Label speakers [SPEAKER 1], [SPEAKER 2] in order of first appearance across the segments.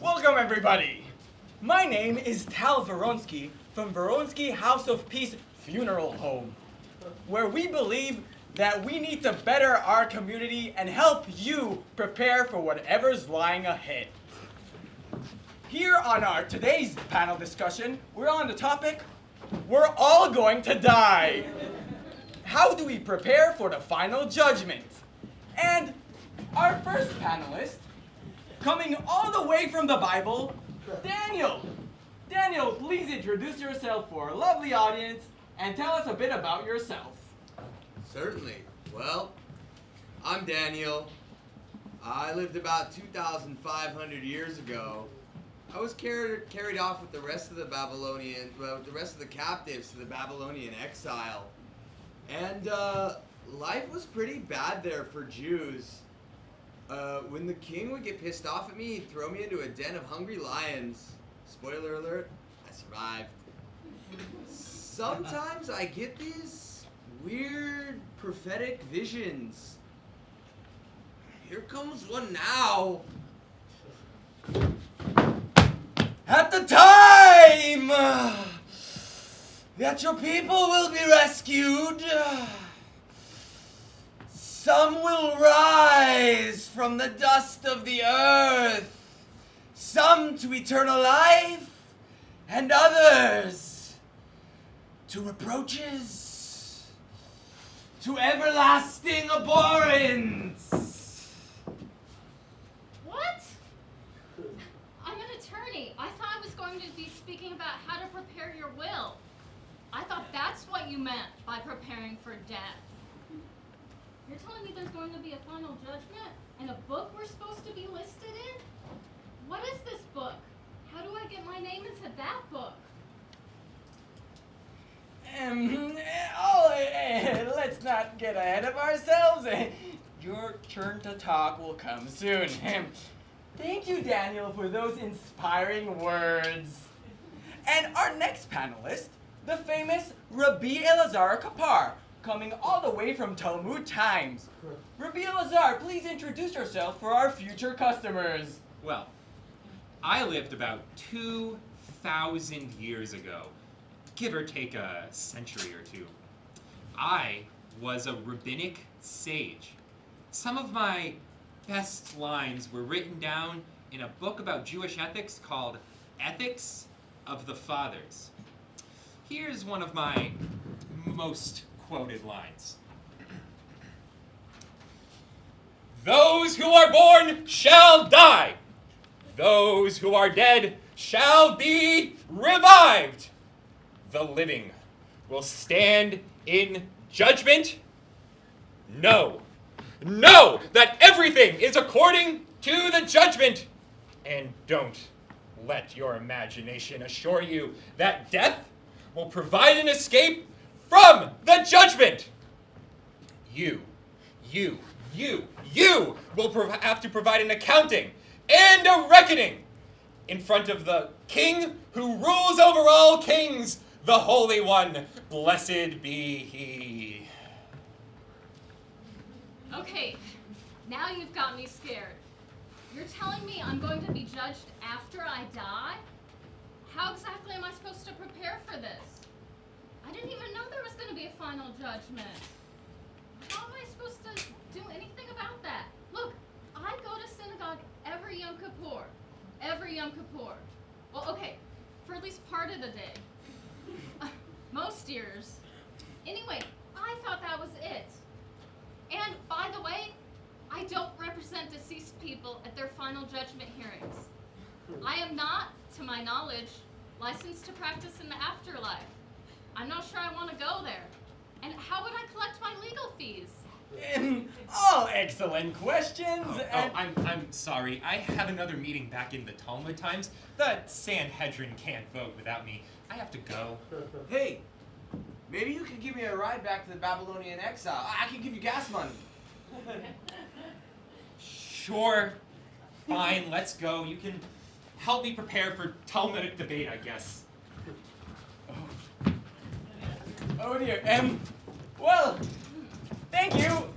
[SPEAKER 1] Welcome, everybody. My name is Tal Voronsky from Voronsky House of Peace Funeral Home, where we believe that we need to better our community and help you prepare for whatever's lying ahead. Here on our today's panel discussion, we're on the topic, we're all going to die. How do we prepare for the final judgment? And our first panelist, coming all the way from the Bible, Daniel. Daniel, please introduce yourself for our lovely audience and tell us a bit about yourself.
[SPEAKER 2] Certainly. Well, I'm Daniel. I lived about 2,500 years ago. I was carried off with the rest of the captives to the Babylonian exile. And life was pretty bad there for Jews. When the king would get pissed off at me, he'd throw me into a den of hungry lions. Spoiler alert, I survived. Sometimes I get these weird prophetic visions. Here comes one now.
[SPEAKER 1] At the time that your people will be rescued, some will rise from the dust of the earth, some to eternal life, and others to reproaches, to everlasting abhorrence.
[SPEAKER 3] What? I'm an attorney. I thought I was going to be speaking about how to prepare your will. I thought that's what you meant by preparing for death. You're telling me there's going to be a final judgment and a book we're supposed to be listed in? What is this book? How do I get my name into that book?
[SPEAKER 1] Let's not get ahead of ourselves. Your turn to talk will come soon. Thank you, Daniel, for those inspiring words. And our next panelist, the famous Rabbi Elazar Hakapar, coming all the way from Talmud times. Rabbi Elazar, please introduce yourself for our future customers.
[SPEAKER 4] Well, I lived about 2,000 years ago, give or take a century or two. I was a rabbinic sage. Some of my best lines were written down in a book about Jewish ethics called Ethics of the Fathers. Here's one of my most quoted lines. Those who are born shall die. Those who are dead shall be revived. The living will stand in judgment. Know that everything is according to the judgment. And don't let your imagination assure you that death will provide an escape from the judgment. You will have to provide an accounting and a reckoning in front of the King who rules over all kings, the Holy One, blessed be He.
[SPEAKER 3] Okay, now you've got me scared. You're telling me I'm going to be judged after I die? How exactly am I supposed to prepare for this? I didn't even know there was going to be a final judgment. How am I supposed to do anything about that? Look, I go to synagogue every Yom Kippur. Well, okay, for at least part of the day. Most years. Anyway, I thought that was it. And by the way, I don't represent deceased people at their final judgment hearings. I am not, to my knowledge, licensed to practice in the afterlife. I'm not sure I want to go there. And how would I collect my legal fees?
[SPEAKER 1] All excellent questions.
[SPEAKER 4] I'm sorry. I have another meeting back in the Talmud times. The Sanhedrin can't vote without me. I have to go.
[SPEAKER 2] Hey, maybe you can give me a ride back to the Babylonian exile. I can give you gas money.
[SPEAKER 4] Sure. Fine, let's go. You can help me prepare for Talmudic debate, I guess.
[SPEAKER 1] Oh dear. Well, thank you.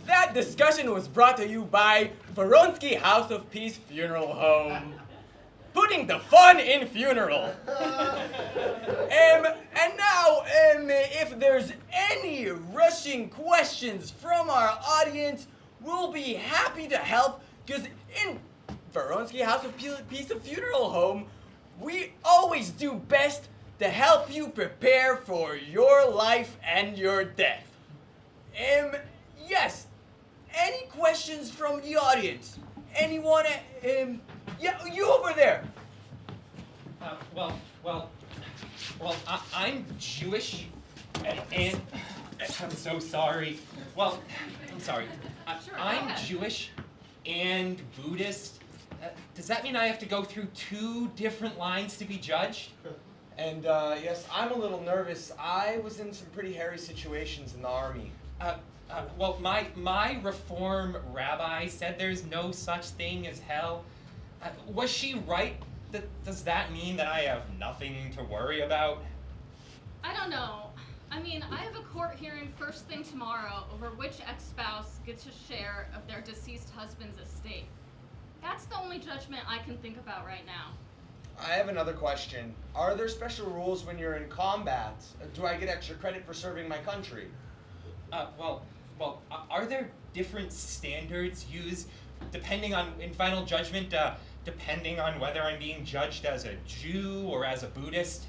[SPEAKER 1] That discussion was brought to you by Voronsky House of Peace Funeral Home. putting the fun in funeral. And now, if there's any rushing questions from our audience, we'll be happy to help, because in Voronsky House of Peace of Funeral Home, we always do best to help you prepare for your life and your death. Yes, any questions from the audience? Anyone, yeah, you over there.
[SPEAKER 4] I'm Jewish, and I'm so sorry. Well, I'm sorry. I'm Jewish and Buddhist. Does that mean I have to go through 2 different lines to be judged?
[SPEAKER 5] And yes, I'm a little nervous. I was in some pretty hairy situations in the army.
[SPEAKER 4] Well, my Reform rabbi said there's no such thing as hell. Was she right? Does that mean that I have nothing to worry about?
[SPEAKER 3] I don't know. I mean, I have a court hearing first thing tomorrow over which ex-spouse gets a share of their deceased husband's estate. That's the only judgment I can think about right now.
[SPEAKER 5] I have another question. Are there special rules when you're in combat? Do I get extra credit for serving my country?
[SPEAKER 4] Are there different standards used depending on, in final judgment, depending on whether I'm being judged as a Jew or as a Buddhist?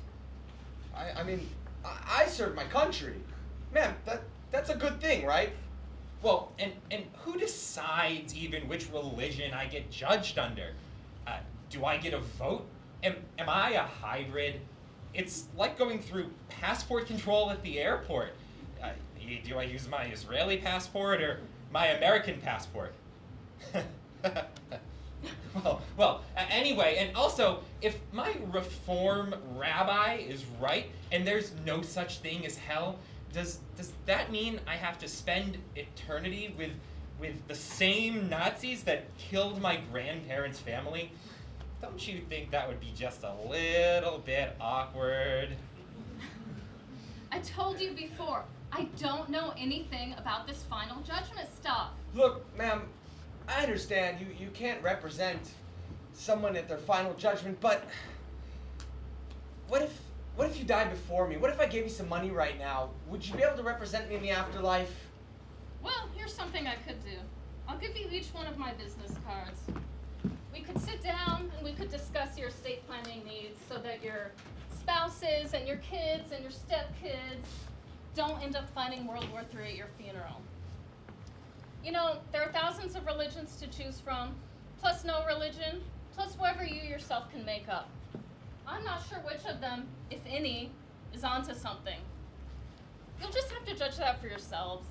[SPEAKER 5] I mean, I serve my country. Man, that's a good thing, right?
[SPEAKER 4] Well, and who decides even which religion I get judged under? Do I get a vote? Am I a hybrid? It's like going through passport control at the airport. Do I use my Israeli passport or my American passport? Anyway, and also, if my Reform rabbi is right and there's no such thing as hell, does that mean I have to spend eternity with the same Nazis that killed my grandparents' family? Don't you think that would be just a little bit awkward?
[SPEAKER 3] I told you before, I don't know anything about this final judgment stuff.
[SPEAKER 5] Look, ma'am, I understand you can't represent someone at their final judgment, but what if you died before me? What if I gave you some money right now? Would you be able to represent me in the afterlife?
[SPEAKER 3] Well, here's something I could do. I'll give you each one of my business cards. We could sit down and we could discuss your estate planning needs so that your spouses and your kids and your stepkids don't end up fighting World War III at your funeral. You know, there are thousands of religions to choose from, plus no religion, plus whatever you yourself can make up. I'm not sure which of them, if any, is onto something. You'll just have to judge that for yourselves.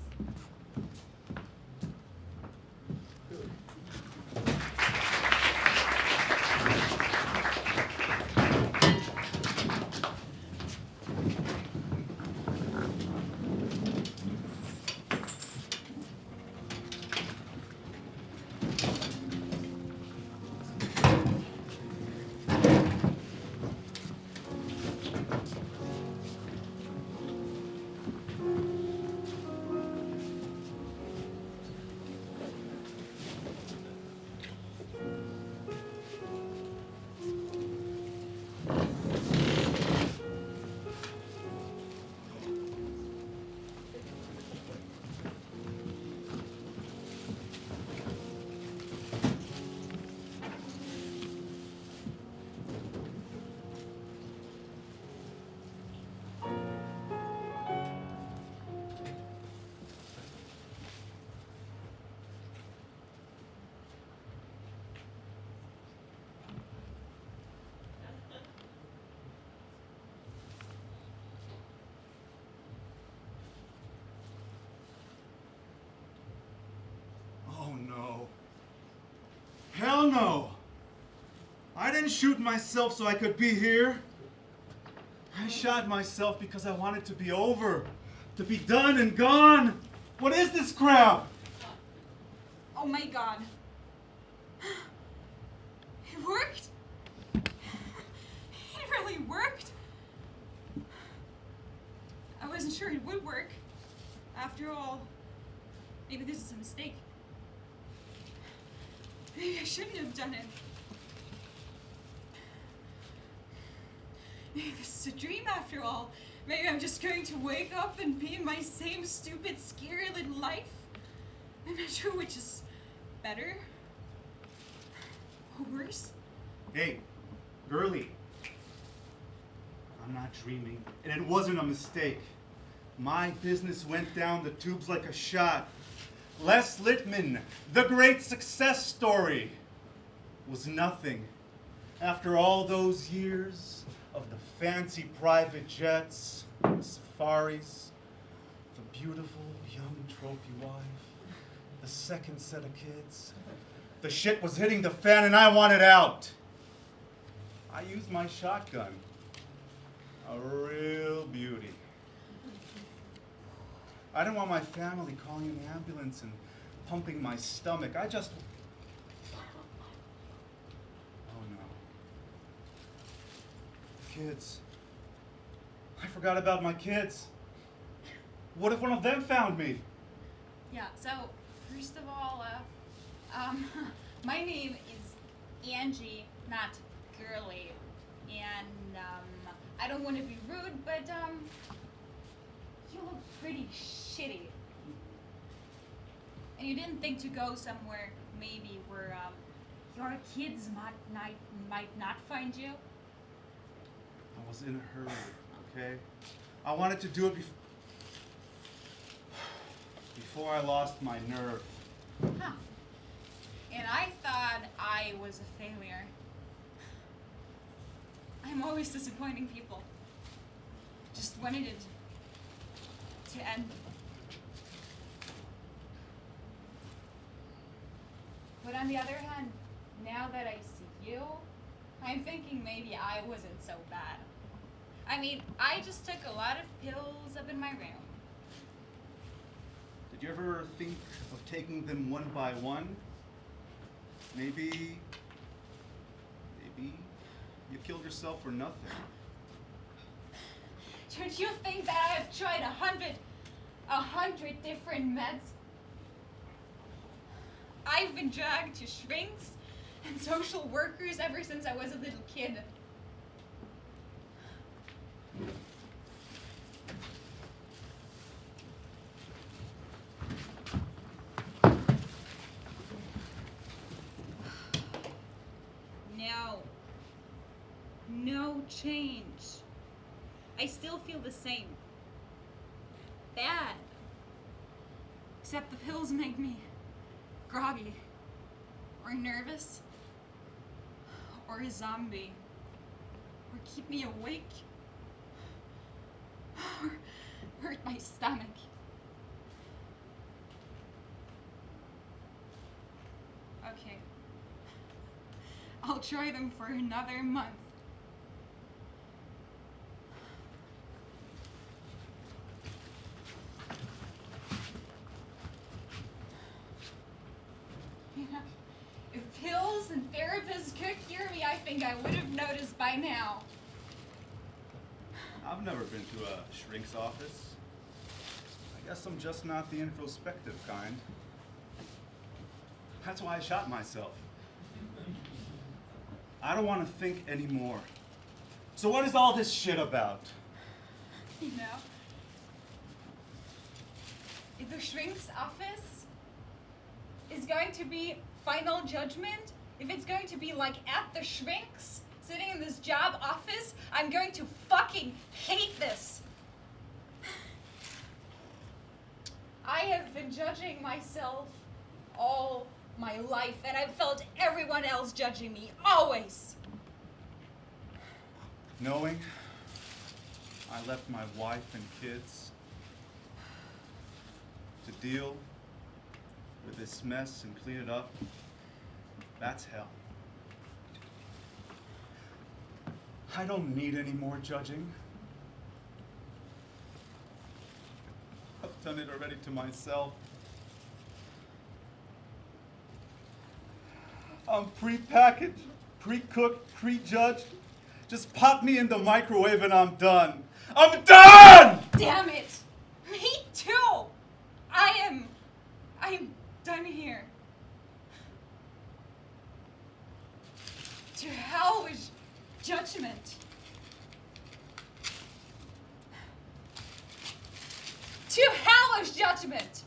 [SPEAKER 6] Oh no. Hell no. I didn't shoot myself so I could be here. I shot myself because I wanted to be over, to be done and gone. What is this crap?
[SPEAKER 7] Oh my God. It worked? It really worked? I wasn't sure it would work. After all, maybe this is a mistake. Maybe I shouldn't have done it. Maybe this is a dream after all. Maybe I'm just going to wake up and be in my same stupid, scary little life. I'm not sure which is better or worse.
[SPEAKER 6] Hey, girlie. I'm not dreaming, and it wasn't a mistake. My business went down the tubes like a shot. Les Littman, the great success story, was nothing. After all those years of the fancy private jets, safaris, the beautiful young trophy wife, the second set of kids, the shit was hitting the fan and I wanted out. I used my shotgun. A real beauty. I didn't want my family calling an ambulance and pumping my stomach. Oh no. Kids. I forgot about my kids. What if one of them found me?
[SPEAKER 7] Yeah, so first of all, my name is Angie, not Girly. And I don't want to be rude, but you look pretty shitty. And you didn't think to go somewhere maybe where your kids might not find you?
[SPEAKER 6] I was in a hurry, okay? I wanted to do it before I lost my nerve.
[SPEAKER 7] Huh. And I thought I was a failure. I'm always disappointing people. Just wanted it to end. But on the other hand, now that I see you, I'm thinking maybe I wasn't so bad. I mean, I just took a lot of pills up in my room.
[SPEAKER 6] Did you ever think of taking them one by one? Maybe you killed yourself for nothing.
[SPEAKER 7] Don't you think that I've tried 100 different meds? I've been dragged to shrinks and social workers ever since I was a little kid. No change. I still feel the same. Bad. Except the pills make me groggy, or nervous, or a zombie, or keep me awake, or hurt my stomach. Okay. I'll try them for another month. If pills and therapists could cure me, I think I would have noticed by now.
[SPEAKER 6] I've never been to a shrink's office. I guess I'm just not the introspective kind. That's why I shot myself. I don't want to think anymore. So what is all this shit about?
[SPEAKER 7] You know, if the shrink's office is going to be final judgment, if it's going to be like at the shrinks, sitting in this job office, I'm going to fucking hate this. I have been judging myself all my life, and I've felt everyone else judging me, always.
[SPEAKER 6] Knowing I left my wife and kids to deal with this mess and clean it up, that's hell. I don't need any more judging. I've done it already to myself. I'm pre-packaged, pre-cooked, pre-judged. Just pop me in the microwave and I'm done. I'm done!
[SPEAKER 7] Damn it! Me too! I'm done here. To hell with judgment. House judgment.